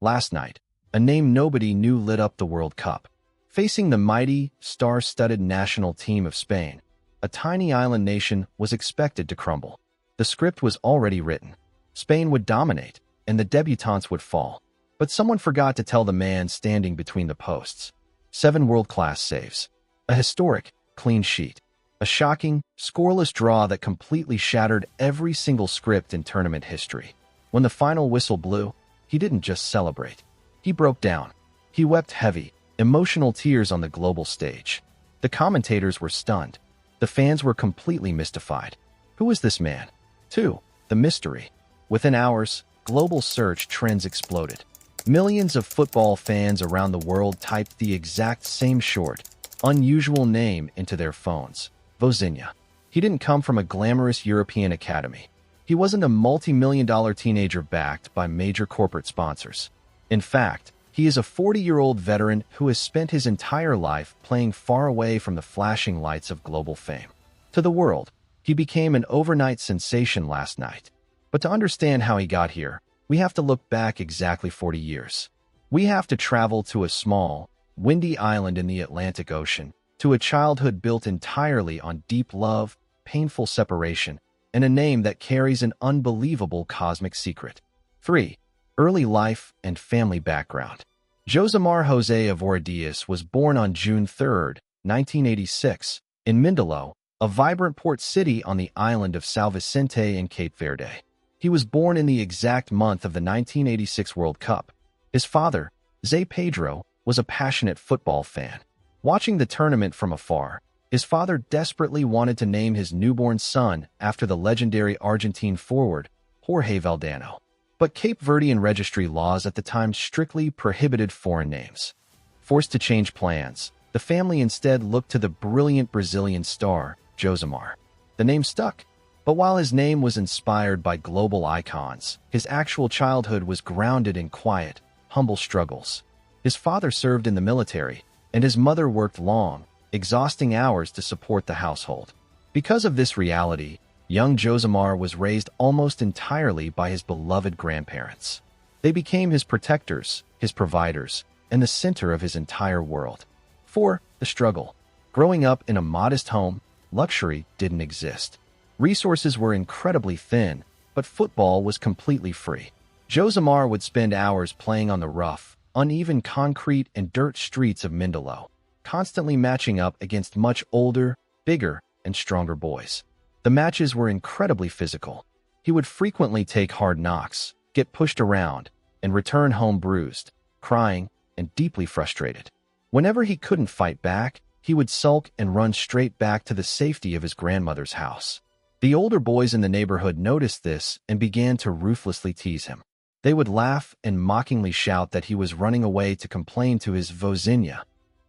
Last night, a name nobody knew lit up the World Cup. Facing the mighty, star-studded national team of Spain, a tiny island nation was expected to crumble. The script was already written. Spain would dominate, and the debutants would fall. But someone forgot to tell the man standing between the posts. 7 world-class saves. A historic, clean sheet. A shocking, scoreless draw that completely shattered every single script in tournament history. When the final whistle blew, he didn't just celebrate. He broke down. He wept heavy, emotional tears on the global stage. The commentators were stunned. The fans were completely mystified. Who was this man? 2. The mystery. Within hours, global search trends exploded. Millions of football fans around the world typed the exact same short, unusual name into their phones. Vozinha. He didn't come from a glamorous European academy. He wasn't a multi-million-dollar teenager backed by major corporate sponsors. In fact, he is a 40-year-old veteran who has spent his entire life playing far away from the flashing lights of global fame. To the world, he became an overnight sensation last night. But to understand how he got here, we have to look back exactly 40 years. We have to travel to a small, windy island in the Atlantic Ocean, to a childhood built entirely on deep love, painful separation, and a name that carries an unbelievable cosmic secret. 3. Early life and family background. Josimar Dias was born on June 3, 1986, in Mindelo, a vibrant port city on the island of São Vicente in Cape Verde. He was born in the exact month of the 1986 World Cup. His father, Zé Pedro, was a passionate football fan. Watching the tournament from afar, his father desperately wanted to name his newborn son after the legendary Argentine forward, Jorge Valdano. But Cape Verdean registry laws at the time strictly prohibited foreign names. Forced to change plans, the family instead looked to the brilliant Brazilian star, Josimar. The name stuck. But while his name was inspired by global icons, his actual childhood was grounded in quiet, humble struggles. His father served in the military, and his mother worked long, exhausting hours to support the household. Because of this reality, young Josimar was raised almost entirely by his beloved grandparents. They became his protectors, his providers, and the center of his entire world. 4. The struggle. Growing up in a modest home, luxury didn't exist. Resources were incredibly thin, but football was completely free. Josimar would spend hours playing on the rough, uneven concrete and dirt streets of Mindelo, constantly matching up against much older, bigger, and stronger boys. The matches were incredibly physical. He would frequently take hard knocks, get pushed around, and return home bruised, crying, and deeply frustrated. Whenever he couldn't fight back, he would sulk and run straight back to the safety of his grandmother's house. The older boys in the neighborhood noticed this and began to ruthlessly tease him. They would laugh and mockingly shout that he was running away to complain to his Vozinha,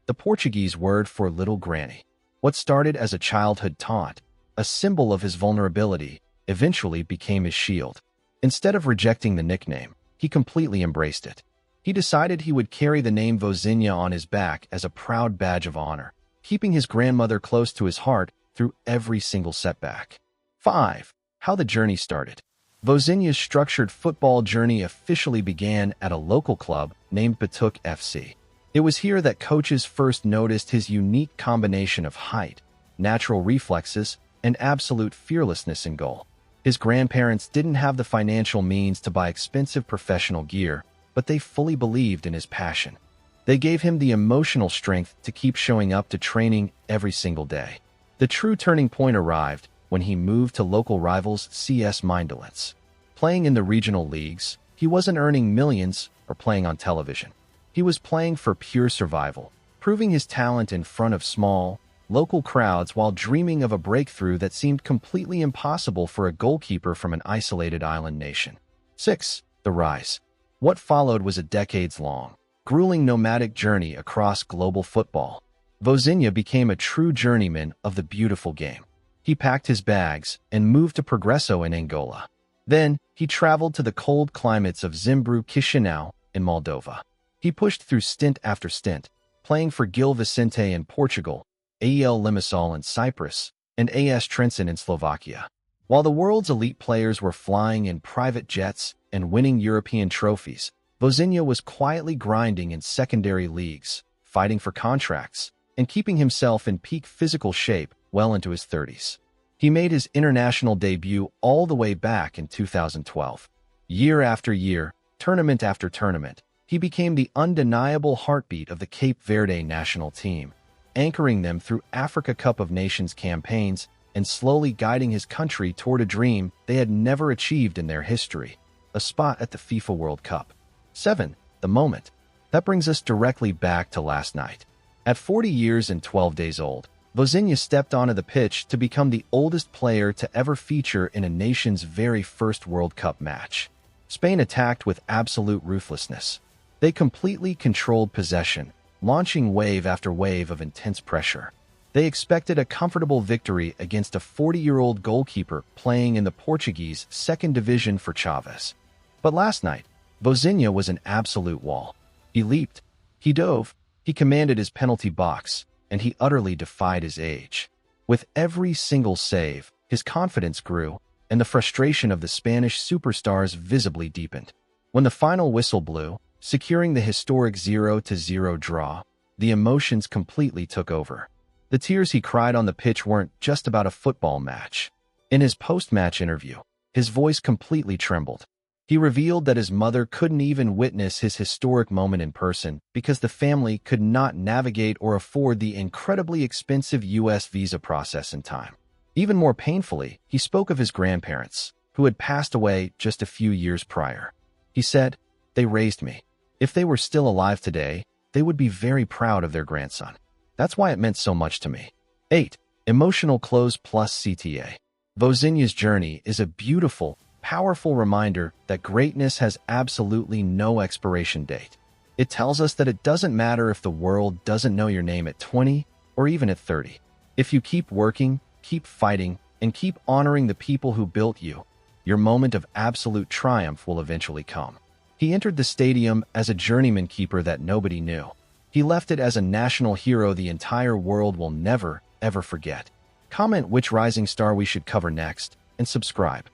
the Portuguese word for little granny. What started as a childhood taunt, a symbol of his vulnerability, eventually became his shield. Instead of rejecting the nickname, he completely embraced it. He decided he would carry the name Vozinha on his back as a proud badge of honor, keeping his grandmother close to his heart through every single setback. 5. How the journey started. Vozinha's structured football journey officially began at a local club named Batuk FC. It was here that coaches first noticed his unique combination of height, natural reflexes, and absolute fearlessness in goal. His grandparents didn't have the financial means to buy expensive professional gear, but they fully believed in his passion. They gave him the emotional strength to keep showing up to training every single day. The true turning point arrived when he moved to local rivals CS Mindolence. Playing in the regional leagues, he wasn't earning millions or playing on television. He was playing for pure survival, proving his talent in front of small, local crowds while dreaming of a breakthrough that seemed completely impossible for a goalkeeper from an isolated island nation. 6. The rise. What followed was a decades-long, grueling nomadic journey across global football. Vozinha became a true journeyman of the beautiful game. He packed his bags and moved to Progresso in Angola. Then, he traveled to the cold climates of Zimbru Chisinau in Moldova. He pushed through stint after stint, playing for Gil Vicente in Portugal, AEL Limassol in Cyprus, and AS Trenčín in Slovakia. While the world's elite players were flying in private jets and winning European trophies, Vozinha was quietly grinding in secondary leagues, fighting for contracts, and keeping himself in peak physical shape well into his 30s. He made his international debut all the way back in 2012. Year after year, tournament after tournament, he became the undeniable heartbeat of the Cape Verde national team, anchoring them through Africa Cup of Nations campaigns and slowly guiding his country toward a dream they had never achieved in their history, a spot at the FIFA World Cup. 7. The moment. That brings us directly back to last night. At 40 years and 12 days old, Vozinha stepped onto the pitch to become the oldest player to ever feature in a nation's very first World Cup match. Spain attacked with absolute ruthlessness. They completely controlled possession, launching wave after wave of intense pressure. They expected a comfortable victory against a 40-year-old goalkeeper playing in the Portuguese second division for Chaves. But last night, Vozinha was an absolute wall. He leaped, he dove, he commanded his penalty box, and he utterly defied his age. With every single save, his confidence grew, and the frustration of the Spanish superstars visibly deepened. When the final whistle blew, securing the historic 0-0 draw, the emotions completely took over. The tears he cried on the pitch weren't just about a football match. In his post-match interview, his voice completely trembled. He revealed that his mother couldn't even witness his historic moment in person because the family could not navigate or afford the incredibly expensive U.S. visa process in time. Even more painfully, he spoke of his grandparents, who had passed away just a few years prior. He said, "They raised me. If they were still alive today, they would be very proud of their grandson. That's why it meant so much to me." 8. Emotional close plus CTA. Vozinha's journey is a beautiful, powerful reminder that greatness has absolutely no expiration date. It tells us that it doesn't matter if the world doesn't know your name at 20 or even at 30. If you keep working, keep fighting, and keep honoring the people who built you, your moment of absolute triumph will eventually come. He entered the stadium as a journeyman keeper that nobody knew. He left it as a national hero the entire world will never, ever forget. Comment which rising star we should cover next, and subscribe.